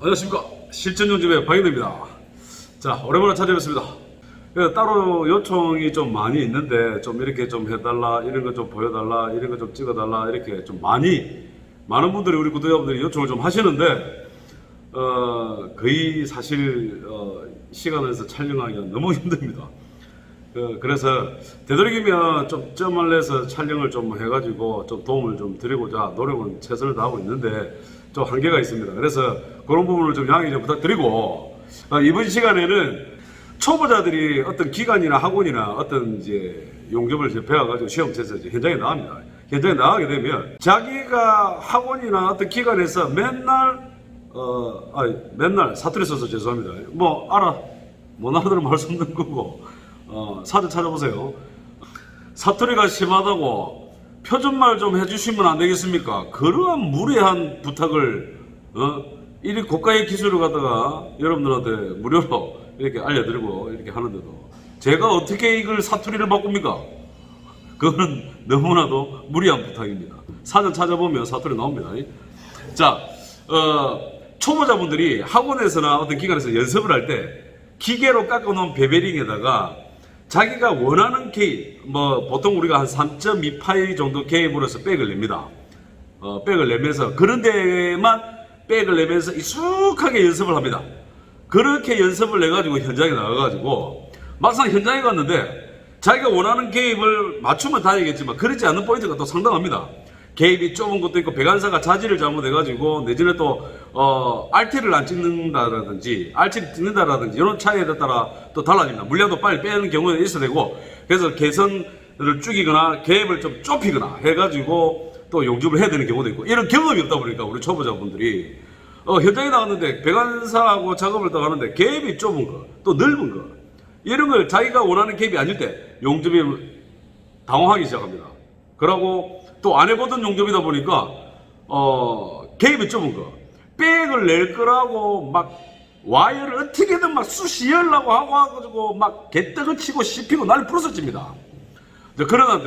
안녕하십니까. 실전용집의 박인대입니다. 자, 오랜만에 찾아뵙습니다. 따로 요청이 좀 많이 있는데 좀 이렇게 좀 해달라, 이런 거 좀 보여달라, 이런 거 좀 찍어달라, 이렇게 좀 많은 분들이 우리 구독자분들이 요청을 좀 하시는데 거의 사실 시간을 내서 촬영하기가 너무 힘듭니다. 그래서 되도록이면 좀 점을 내서 촬영을 좀 해가지고 좀 도움을 좀 드리고자 노력은 최선을 다하고 있는데 좀 한계가 있습니다. 그래서 그런 부분을 좀 양해 좀 부탁드리고, 이번 시간에는 초보자들이 어떤 기관이나 학원이나 어떤 이제 용접을 접해가지고 시험 쳐서 현장에 나갑니다. 현장에 나가게 되면 자기가 학원이나 어떤 기관에서 맨날 사투리 써서 죄송합니다. 못 알아들으면 할 수 없는 거고, 사전 찾아보세요. 사투리가 심하다고 표준말 좀 해주시면 안 되겠습니까? 그러한 무례한 부탁을 이리 고가의 기술을 갖다가 여러분들한테 무료로 이렇게 알려드리고 이렇게 하는데도 제가 어떻게 이걸 사투리를 바꿉니까? 그거는 너무나도 무리한 부탁입니다. 사전 찾아보면 사투리 나옵니다. 자, 초보자분들이 학원에서나 어떤 기관에서 연습을 할 때 기계로 깎아놓은 베베링에다가 자기가 원하는 개입, 보통 우리가 한 3.2파이 정도 개입으로 해서 백을 냅니다. 백을 내면서 그런 데만 백을 내면서 익숙하게 연습을 합니다. 그렇게 연습을 내가지고 현장에 나가가지고 막상 현장에 갔는데 자기가 원하는 개입을 맞추면 다행이겠지만 그렇지 않는 포인트가 또 상당합니다. 개입이 좁은 것도 있고 배관사가 자질을 잘못해가지고 내지는 또 RT를 안 찍는다라든지 RT를 찍는다라든지 이런 차이에 따라 또 달라집니다. 물량도 빨리 빼는 경우는 있어야 되고, 그래서 개선을 죽이거나 개입을 좀 좁히거나 해가지고 또 용접을 해야 되는 경우도 있고, 이런 경험이 없다 보니까 우리 초보자분들이 현장에 나갔는데 배관사하고 작업을 또 하는데 개입이 좁은 거 또 넓은 거 이런 걸 자기가 원하는 개입이 아닐 때 용접이 당황하기 시작합니다. 그러고 또 안 해보던 용접이다 보니까 개입이 좁은 거 백을 낼 거라고 막 와이어를 어떻게든 막 쑤시려고 하고 막 개떡을 치고 씹히고 난리 부러졌집니다. 그러다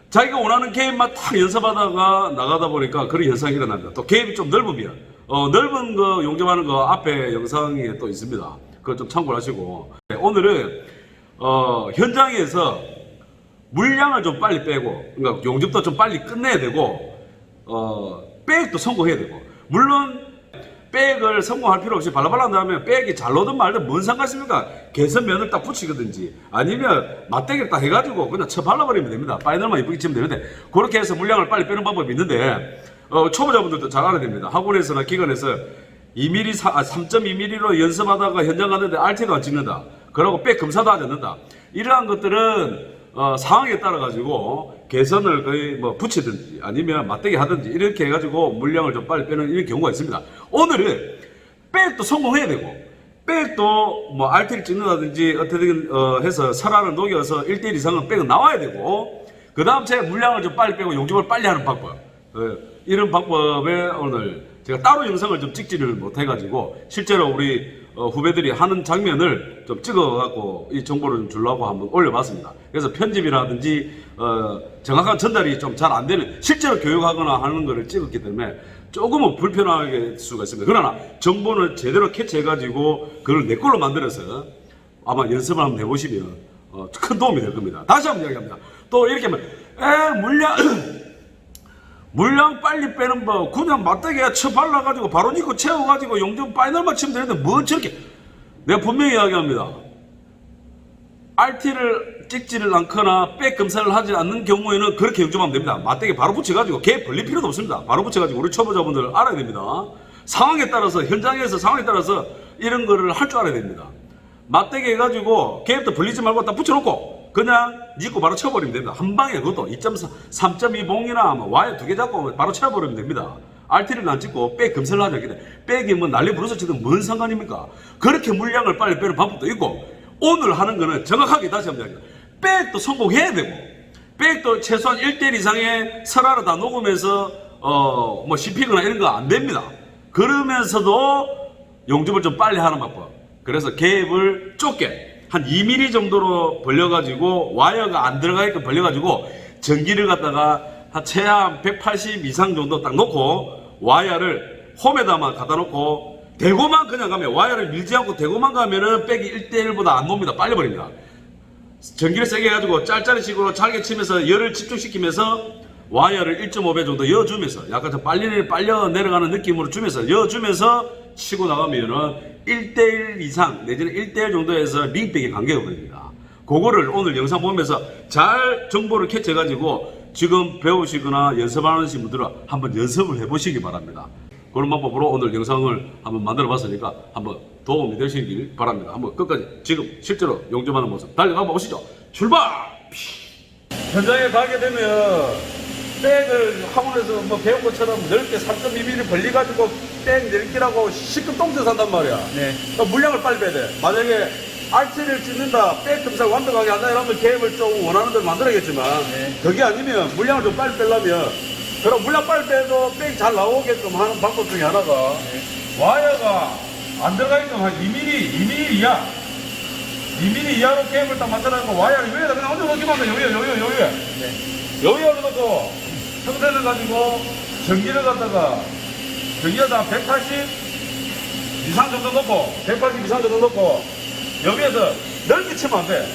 자기가 원하는 개입만 딱 연습하다가 나가다 보니까 그런 현상이 일어납니다. 또 개입이 좀 넓으면 넓은 거 용접하는 거 앞에 영상에 또 있습니다. 그걸 좀 참고를 하시고, 오늘은 현장에서 물량을 좀 빨리 빼고, 그러니까 용접도 좀 빨리 끝내야 되고, 백도 성공해야 되고, 물론 백을 성공할 필요 없이 발라발라 하면 백이 잘 나오든 말든 뭔 상관있습니까? 개선면을 딱 붙이거든지 아니면 맞대기를 딱 해가지고 그냥 쳐 발라버리면 됩니다. 파이널만 이쁘게 치면 되는데, 그렇게 해서 물량을 빨리 빼는 방법이 있는데 초보자분들도 잘 알아야 됩니다. 학원에서나 기관에서 3.2mm로 연습하다가 현장 갔는데 RT도 안 찍는다, 그러고 백 검사도 하지 않는다, 이러한 것들은 상황에 따라 가지고 개선을 거의 붙이든지 아니면 맞대기 하든지 이렇게 해가지고 물량을 좀 빨리 빼는 이런 경우가 있습니다. 오늘은 백도 성공해야 되고, 백도 RT를 찍는다든지 어떻게든 해서 설화를 녹여서 1대1 이상은 백은 나와야 되고, 그 다음 제 물량을 좀 빨리 빼고 용접을 빨리 하는 방법, 이런 방법에 오늘 제가 따로 영상을 좀 찍지를 못해가지고 실제로 우리 후배들이 하는 장면을 좀 찍어갖고 이 정보를 좀 주려고 한번 올려봤습니다. 그래서 편집이라든지 정확한 전달이 좀 잘 안 되는, 실제로 교육하거나 하는 거를 찍었기 때문에 조금은 불편할 수가 있습니다. 그러나 정보는 제대로 캐치해가지고 그걸 내 걸로 만들어서 아마 연습을 한번 해보시면 큰 도움이 될 겁니다. 다시 한번 이야기합니다. 또 이렇게 하면 물량 빨리 빼는 법, 그냥 맞대기에 쳐 발라가지고 바로 넣고 채워가지고 용접 파이널만 치면 되는데 뭐 저렇게, 내가 분명히 이야기합니다. RT를 찍지를 않거나 백 검사를 하지 않는 경우에는 그렇게 용접하면 됩니다. 맞대기 바로 붙여가지고 개 벌릴 필요도 없습니다. 바로 붙여가지고 우리 초보자분들 알아야 됩니다. 상황에 따라서, 현장에서 상황에 따라서 이런 거를 할 줄 알아야 됩니다. 맞대기 해가지고 개입도 벌리지 말고 딱 붙여놓고 그냥 짚고 바로 쳐버리면 됩니다. 한 방에 그것도 3.2 봉이나 와이어 2개 잡고 바로 쳐버리면 됩니다. RT를 안 찍고 백 검사를 하지 않기 때문에 백이 난리 부러서 치든 뭔 상관입니까? 그렇게 물량을 빨리 빼는 방법도 있고, 오늘 하는 거는 정확하게 다시 한번 이야기합니다. 백도 성공해야 되고, 백도 최소한 1대1 이상의 설화를 다 녹으면서 씹히거나 이런 거 안 됩니다. 그러면서도 용접을 좀 빨리 하는 방법, 그래서 개입을 좁게 한 2mm 정도로 벌려가지고 와이어가 안 들어가게끔 벌려가지고 전기를 갖다가 한 최하 180 이상 정도 딱 놓고 와이어를 홈에다만 갖다 놓고 대고만 그냥 가면, 와이어를 밀지 않고 대고만 가면은 백이 1대1보다 안 놉니다. 빨리 버립니다. 전기를 세게 해가지고 짤짤이 식으로 잘게 치면서 열을 집중시키면서 와이어를 1.5배 정도 여주면서 약간 좀 빨려 내려가는 느낌으로 주면서 여주면서 치고 나가면은 1대1 이상 내지는 1대1 정도에서 링백이 간격이 버립니다. 그거를 오늘 영상 보면서 잘 정보를 캐치해가지고 지금 배우시거나 연습하시는 분들은 한번 연습을 해보시기 바랍니다. 그런 방법으로 오늘 영상을 한번 만들어 봤으니까 한번 도움이 되시길 바랍니다. 한번 끝까지 지금 실제로 용접하는 모습 달려가 보시죠. 출발! 현장에 가게 되면 백을 학원에서 뭐 배운 것처럼 넓게 3.2mm 벌리가지고 백 넓기라고 시급 똥쳐 산단 말이야. 네. 그러니까 물량을 빨리 빼야 돼. 만약에 RT를 찍는다, 백 검사 완벽하게 한다 이러면 갭을 좀 원하는 대로 만들어야겠지만 네. 그게 아니면 물량을 좀 빨리 빼려면 그럼 물량 빨리 빼도 백이 잘 나오게끔 하는 방법 중에 하나가 와이어가 안 들어가 있는 한 2mm 이하 2mm 이하로 갭을 딱 만들어놓고 와이어를 위에다 그냥 얹어놓기만 하면 여기에 네. 여기에 넣고 형태를 가지고 전기를 갖다가 전기에다 180 이상 정도 넣고 180 이상 정도 넣고 여기에서 넓게 치면 안 돼.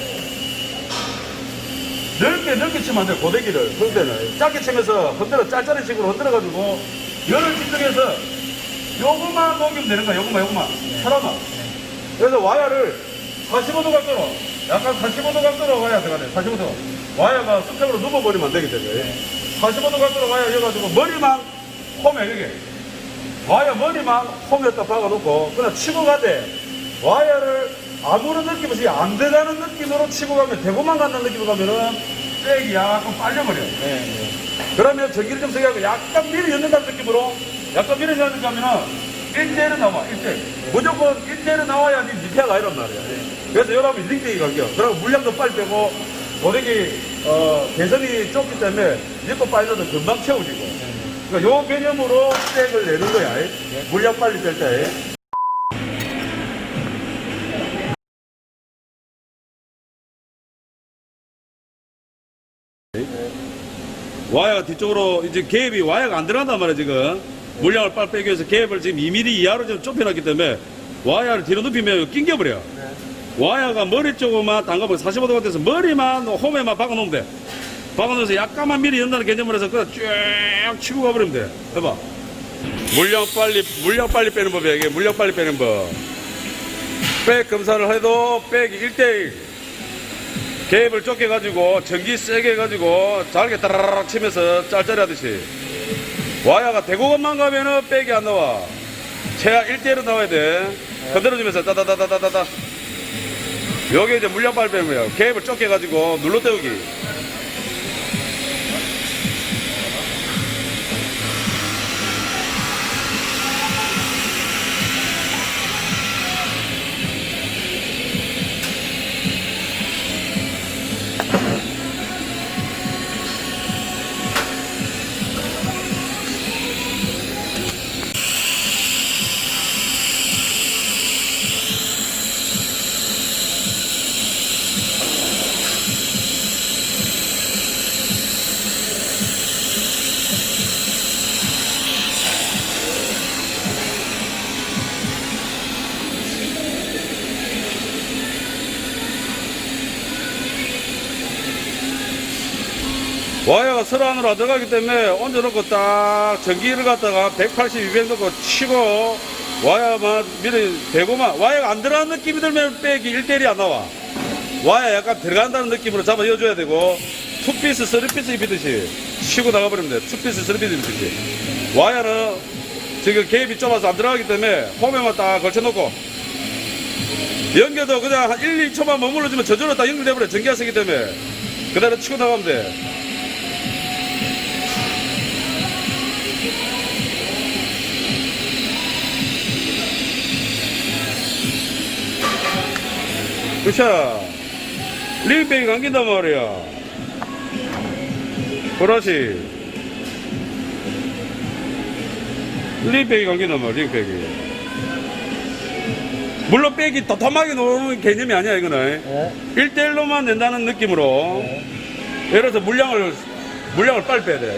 넓게 치면 안 돼. 고데기를 형태는 짧게 치면서 흔들어 짤짤한 식으로 흔들어가지고 열을 집중해서 요것만 녹이면 되는 거야. 요것만 하나만. 그래서 와이어를 45도 각도로 약간 45도 각도로 와야 들어가네. 45도 와이어가 수평으로 누워버리면 안 되기 때문에 45도 각도로 와이어 이어가지고 머리만 홈에 여기 와이어 머리만 홈에다 박아놓고 그냥 치고 가되 와이어를 아무런 느낌 없이 안 되다는 느낌으로 치고 가면 대고만 간다는 느낌으로 가면은 백이 약간 빨려버려. 네. 그러면 전기를 좀 세게 하고 약간 미리 연는다는 느낌으로 약간 미리 연는 가면은 1대1은 나와. 1대1 무조건 1대1은 나와야 니 미피아가 아니란 말이야. 그래서 여러분 링백이 갈게요. 그리고 물량도 빨리 빼고 고데기 개선이 좁기 때문에 니도 빨리 넣어도 금방 채워지고. 그러니까 요 개념으로 백을 내는 거야. 물량 빨리 뺄 때. 와이어가 뒤쪽으로 이제 갭이 와이어가 안 들어간단 말이야 지금. 물량을 빨리 빼기 위해서 갭을 지금 2mm 이하로 좀 좁혀놨기 때문에 와이어를 뒤로 눕히면 낑겨버려. 와이어가 머리 쪽만 담가버려. 45도가 돼서 머리만 홈에만 박아놓으면 돼. 박아놓으면서 약간만 미리 연다는 개념으로 해서 그냥 쭉 치고 가버리면 돼. 해봐. 물량 빨리 빼는 법이야 이게. 물량 빨리 빼는 법. 백 검사를 해도 백이 1대1 갭을 좁게 가지고 전기 세게 해가지고 잘게 따라락 치면서 짤짤이 하듯이 와이어가 대고것만 가면은 백이 안 나와. 최하 1대1로 나와야 돼. 흔들어주면서 따다다다다다다. 여기 이제 물량 빨리 빼는 거예요. 갭을 좁게 가지고 눌러 때우기. 와이어가 서로 안으로 안 들어가기 때문에 얹어놓고 딱 전기를 갖다가 180, 200 넣고 치고 와이어만 미리 대고만 와이어가 안 들어가는 느낌이 들면 백이 1대1이 안 나와. 와이어 약간 들어간다는 느낌으로 잡아 이어줘야 되고 투피스, 쓰리피스 입히듯이 치고 나가버리면 돼. 투피스, 쓰리피스 입히듯이. 와이어는 지금 갭이 좁아서 안 들어가기 때문에 홈에만 딱 걸쳐놓고 연결도 그냥 한 1, 2초만 머물러주면 저절로 딱 연결돼버려. 전기가 세기 때문에 그대로 치고 나가면 돼. 그쵸? 링백이 감긴단 말이야. 그렇지. 링백이 감긴단 말이야, 링백이. 물론 백이 도톰하게 놓는 개념이 아니야, 이거는. 네. 1대1로만 낸다는 느낌으로. 네. 예를 들어서 물량을 빨리 빼야 돼.